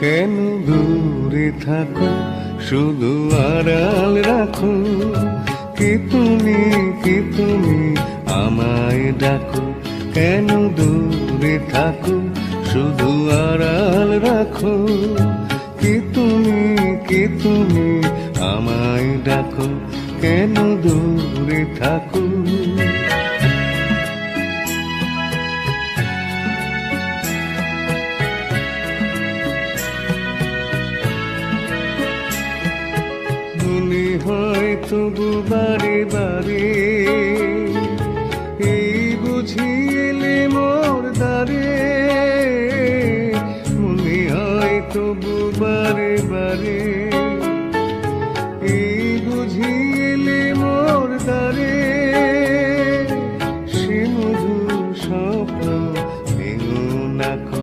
কেন দূরে থাকো, শুধু আড়াল রাখো। কি তুমি আমায় ডাকো, কেন দূরে থাকো, শুধু আড়াল রাখো। কি তুমি আমায় ডাকো, কেন দূরে থাকো। মনে হয় তবু বারে বারে, এই বুঝিলে মোর দ্বারে। মনে হয় তবু